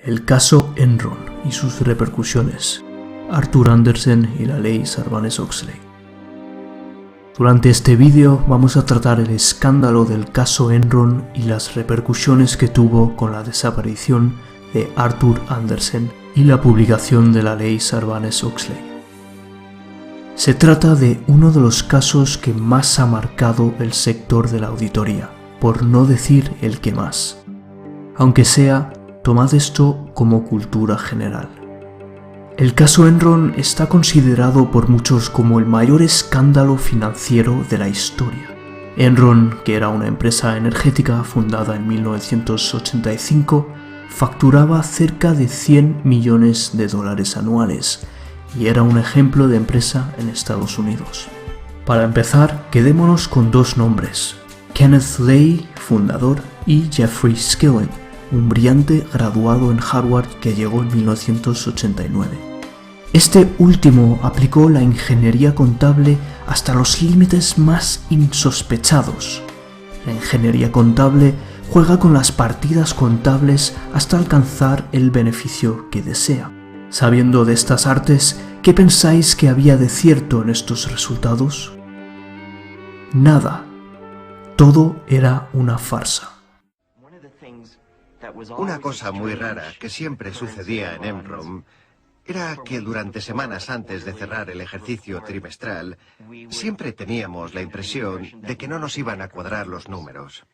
El caso Enron y sus repercusiones. Arthur Andersen y la ley Sarbanes-Oxley. Durante este vídeo vamos a tratar el escándalo del caso Enron y las repercusiones que tuvo con la desaparición de Arthur Andersen y la publicación de la ley Sarbanes-Oxley. Se trata de uno de los casos que más ha marcado el sector de la auditoría, por no decir el que más. Aunque sea, tomad esto como cultura general. El caso Enron está considerado por muchos como el mayor escándalo financiero de la historia. Enron, que era una empresa energética fundada en 1985, facturaba cerca de $100 millones anuales y era un ejemplo de empresa en Estados Unidos. Para empezar, quedémonos con dos nombres: Kenneth Lay, fundador, y Jeffrey Skilling, un brillante graduado en Harvard que llegó en 1989. Este último aplicó la ingeniería contable hasta los límites más insospechados. La ingeniería contable juega con las partidas contables hasta alcanzar el beneficio que desea. Sabiendo de estas artes, ¿qué pensáis que había de cierto en estos resultados? Nada. Todo era una farsa. Una cosa muy rara que siempre sucedía en Enron era que durante semanas antes de cerrar el ejercicio trimestral, siempre teníamos la impresión de que no nos iban a cuadrar los números.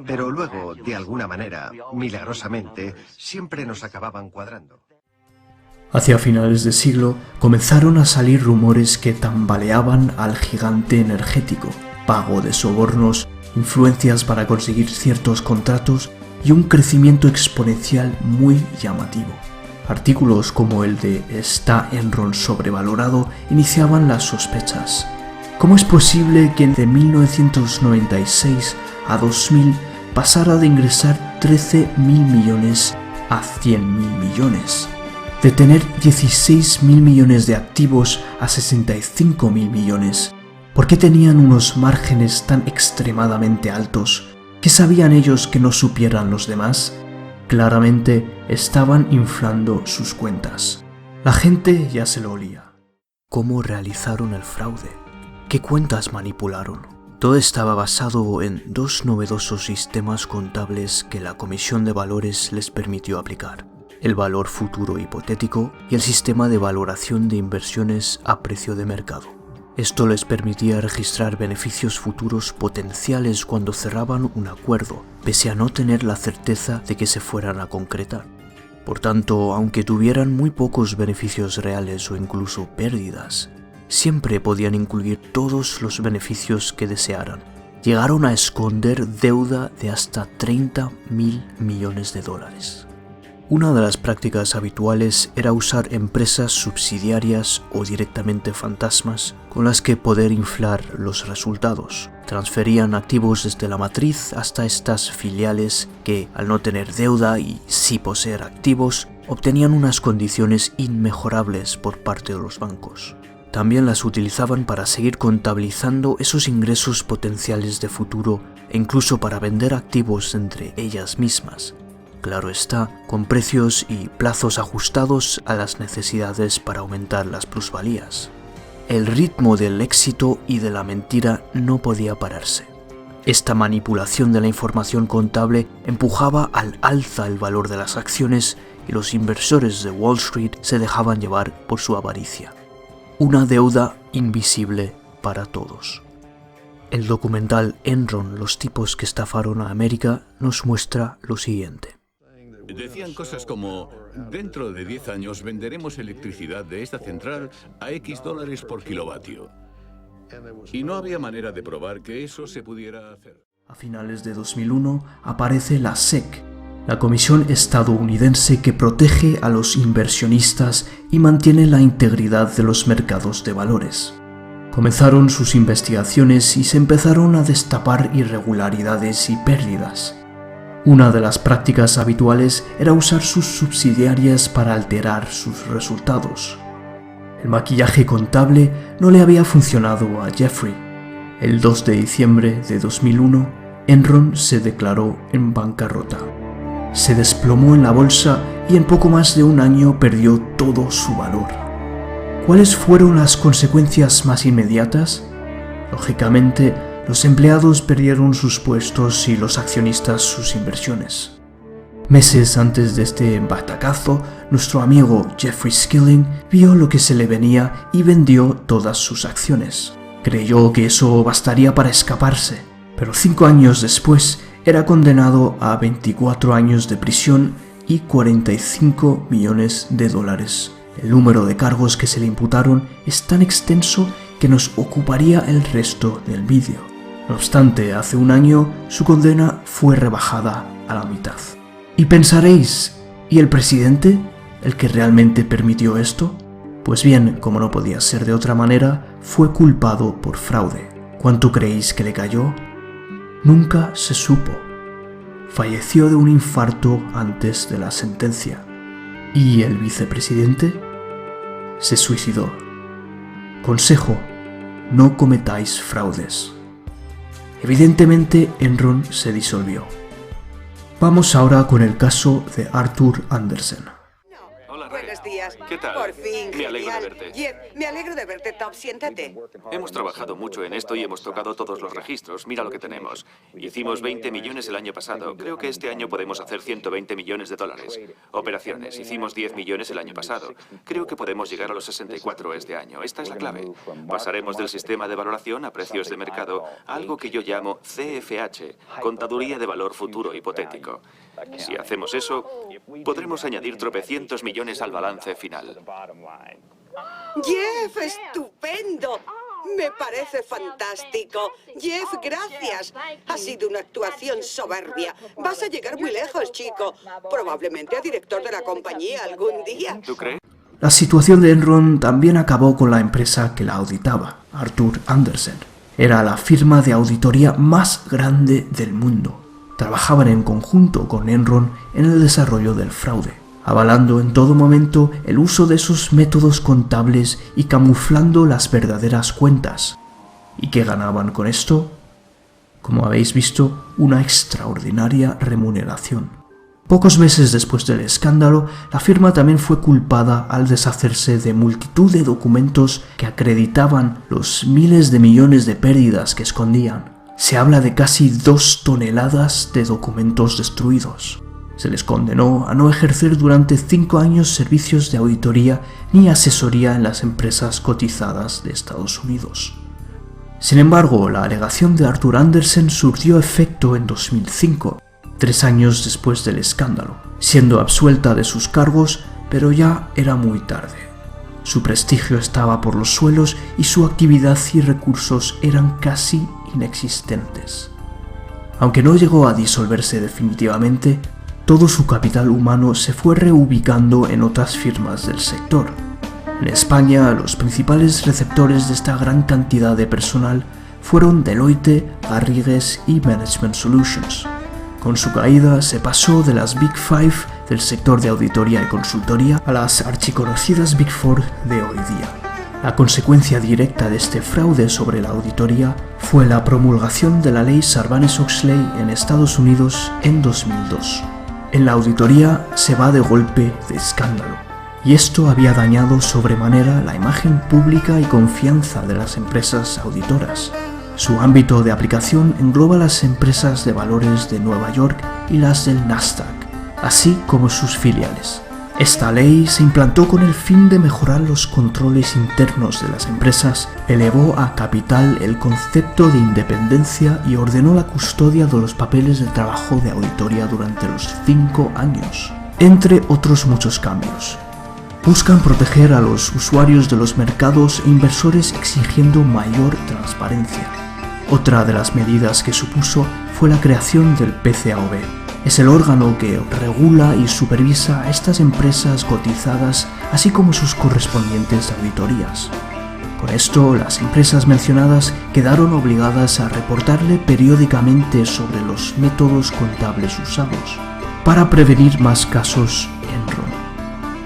Pero luego, de alguna manera, milagrosamente, siempre nos acababan cuadrando. Hacia finales de siglo comenzaron a salir rumores que tambaleaban al gigante energético: pago de sobornos, influencias para conseguir ciertos contratos y un crecimiento exponencial muy llamativo. Artículos como el de ¿Está Enron sobrevalorado? Iniciaban las sospechas. ¿Cómo es posible que de 1996 a 2000 pasara de ingresar 13.000 millones a 100.000 millones? De tener 16.000 millones de activos a 65.000 millones. ¿Por qué tenían unos márgenes tan extremadamente altos? ¿Qué sabían ellos que no supieran los demás? Claramente estaban inflando sus cuentas. La gente ya se lo olía. ¿Cómo realizaron el fraude? ¿Qué cuentas manipularon? Todo estaba basado en dos novedosos sistemas contables que la Comisión de Valores les permitió aplicar: el valor futuro hipotético y el sistema de valoración de inversiones a precio de mercado. Esto les permitía registrar beneficios futuros potenciales cuando cerraban un acuerdo, pese a no tener la certeza de que se fueran a concretar. Por tanto, aunque tuvieran muy pocos beneficios reales o incluso pérdidas, siempre podían incluir todos los beneficios que desearan. Llegaron a esconder deuda de hasta $30.000 millones. Una de las prácticas habituales era usar empresas subsidiarias o directamente fantasmas con las que poder inflar los resultados. Transferían activos desde la matriz hasta estas filiales que, al no tener deuda y sí poseer activos, obtenían unas condiciones inmejorables por parte de los bancos. También las utilizaban para seguir contabilizando esos ingresos potenciales de futuro e incluso para vender activos entre ellas mismas. Claro está, con precios y plazos ajustados a las necesidades para aumentar las plusvalías. El ritmo del éxito y de la mentira no podía pararse. Esta manipulación de la información contable empujaba al alza el valor de las acciones y los inversores de Wall Street se dejaban llevar por su avaricia. Una deuda invisible para todos. El documental Enron, los tipos que estafaron a América, nos muestra lo siguiente. Decían cosas como: dentro de 10 años venderemos electricidad de esta central a X dólares por kilovatio. Y no había manera de probar que eso se pudiera hacer. A finales de 2001 aparece la SEC, la Comisión estadounidense que protege a los inversionistas y mantiene la integridad de los mercados de valores. Comenzaron sus investigaciones y se empezaron a destapar irregularidades y pérdidas. Una de las prácticas habituales era usar sus subsidiarias para alterar sus resultados. El maquillaje contable no le había funcionado a Jeffrey. El 2 de diciembre de 2001, Enron se declaró en bancarrota. Se desplomó en la bolsa y en poco más de un año perdió todo su valor. ¿Cuáles fueron las consecuencias más inmediatas? Lógicamente, los empleados perdieron sus puestos y los accionistas sus inversiones. Meses antes de este batacazo, nuestro amigo Jeffrey Skilling vio lo que se le venía y vendió todas sus acciones. Creyó que eso bastaría para escaparse, pero 5 años después era condenado a 24 años de prisión y $45 millones. El número de cargos que se le imputaron es tan extenso que nos ocuparía el resto del vídeo. No obstante, hace un año su condena fue rebajada a la mitad. Y pensaréis, ¿y el presidente? ¿El que realmente permitió esto? Pues bien, como no podía ser de otra manera, fue culpado por fraude. ¿Cuánto creéis que le cayó? Nunca se supo. Falleció de un infarto antes de la sentencia. ¿Y el vicepresidente? Se suicidó. Consejo: no cometáis fraudes. Evidentemente, Enron se disolvió. Vamos ahora con el caso de Arthur Andersen. Buenos días. ¿Qué tal? Por fin, Me alegro de genial. verte. Jeff, me alegro de verte, Tom. Siéntate. Hemos trabajado mucho en esto y hemos tocado todos los registros. Mira lo que tenemos. Hicimos 20 millones el año pasado. Creo que este año podemos hacer 120 millones de dólares. Operaciones. Hicimos 10 millones el año pasado. Creo que podemos llegar a los 64 este año. Esta es la clave. Pasaremos del sistema de valoración a precios de mercado a algo que yo llamo CFH, Contaduría de Valor Futuro Hipotético. Si hacemos eso, podremos añadir tropecientos millones al balance final. Jeff, estupendo. Me parece fantástico. Jeff, gracias. Ha sido una actuación soberbia. Vas a llegar muy lejos, chico. Probablemente a director de la compañía algún día. ¿Tú crees? La situación de Enron también acabó con la empresa que la auditaba, Arthur Andersen. Era la firma de auditoría más grande del mundo. Trabajaban en conjunto con Enron en el desarrollo del fraude, avalando en todo momento el uso de sus métodos contables y camuflando las verdaderas cuentas. ¿Y qué ganaban con esto? Como habéis visto, una extraordinaria remuneración. Pocos meses después del escándalo, la firma también fue culpada al deshacerse de multitud de documentos que acreditaban los miles de millones de pérdidas que escondían. Se habla de casi 2 toneladas de documentos destruidos. Se les condenó a no ejercer durante 5 años servicios de auditoría ni asesoría en las empresas cotizadas de Estados Unidos. Sin embargo, la alegación de Arthur Andersen surtió efecto en 2005, 3 años después del escándalo, siendo absuelta de sus cargos, pero ya era muy tarde. Su prestigio estaba por los suelos y su actividad y recursos eran casi inexistentes. Aunque no llegó a disolverse definitivamente, todo su capital humano se fue reubicando en otras firmas del sector. En España, los principales receptores de esta gran cantidad de personal fueron Deloitte, Garrigues y Management Solutions. Con su caída se pasó de las Big Five del sector de auditoría y consultoría a las archiconocidas Big Four de hoy día. La consecuencia directa de este fraude sobre la auditoría fue la promulgación de la ley Sarbanes-Oxley en Estados Unidos en 2002. En la auditoría se va de golpe de escándalo, y esto había dañado sobremanera la imagen pública y confianza de las empresas auditoras. Su ámbito de aplicación engloba las empresas de valores de Nueva York y las del Nasdaq, así como sus filiales. Esta ley se implantó con el fin de mejorar los controles internos de las empresas, elevó a capital el concepto de independencia y ordenó la custodia de los papeles de trabajo de auditoría durante los 5 años, entre otros muchos cambios. Buscan proteger a los usuarios de los mercados e inversores exigiendo mayor transparencia. Otra de las medidas que supuso fue la creación del PCAOB. Es el órgano que regula y supervisa a estas empresas cotizadas, así como sus correspondientes auditorías. Con esto, las empresas mencionadas quedaron obligadas a reportarle periódicamente sobre los métodos contables usados, para prevenir más casos Enron.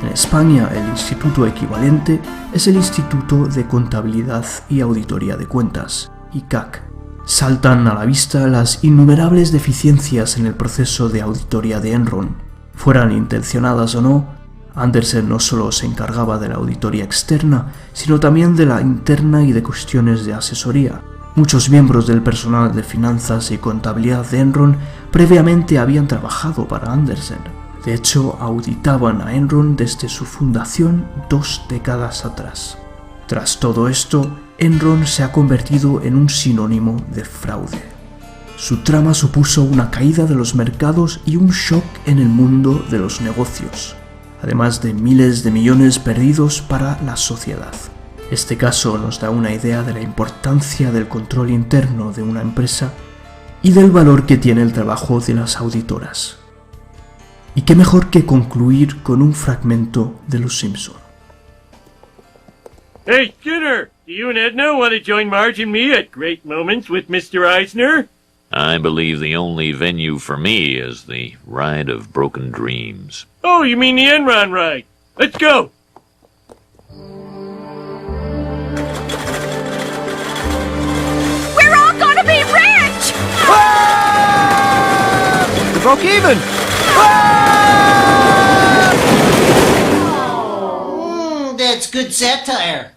En España, el instituto equivalente es el Instituto de Contabilidad y Auditoría de Cuentas, ICAC. Saltan a la vista las innumerables deficiencias en el proceso de auditoría de Enron. Fueran intencionadas o no, Andersen no solo se encargaba de la auditoría externa, sino también de la interna y de cuestiones de asesoría. Muchos miembros del personal de finanzas y contabilidad de Enron previamente habían trabajado para Andersen. De hecho, auditaban a Enron desde su fundación 2 décadas atrás. Tras todo esto, Enron se ha convertido en un sinónimo de fraude. Su trama supuso una caída de los mercados y un shock en el mundo de los negocios, además de miles de millones perdidos para la sociedad. Este caso nos da una idea de la importancia del control interno de una empresa y del valor que tiene el trabajo de las auditoras. Y qué mejor que concluir con un fragmento de Los Simpson. Hey, Skinner! Do you and Edna want to join Marge and me at Great Moments with Mr. Eisner? I believe the only venue for me is the Ride of Broken Dreams. Oh, you mean the Enron ride? Let's go! We're all gonna be rich! We broke even! That's good satire.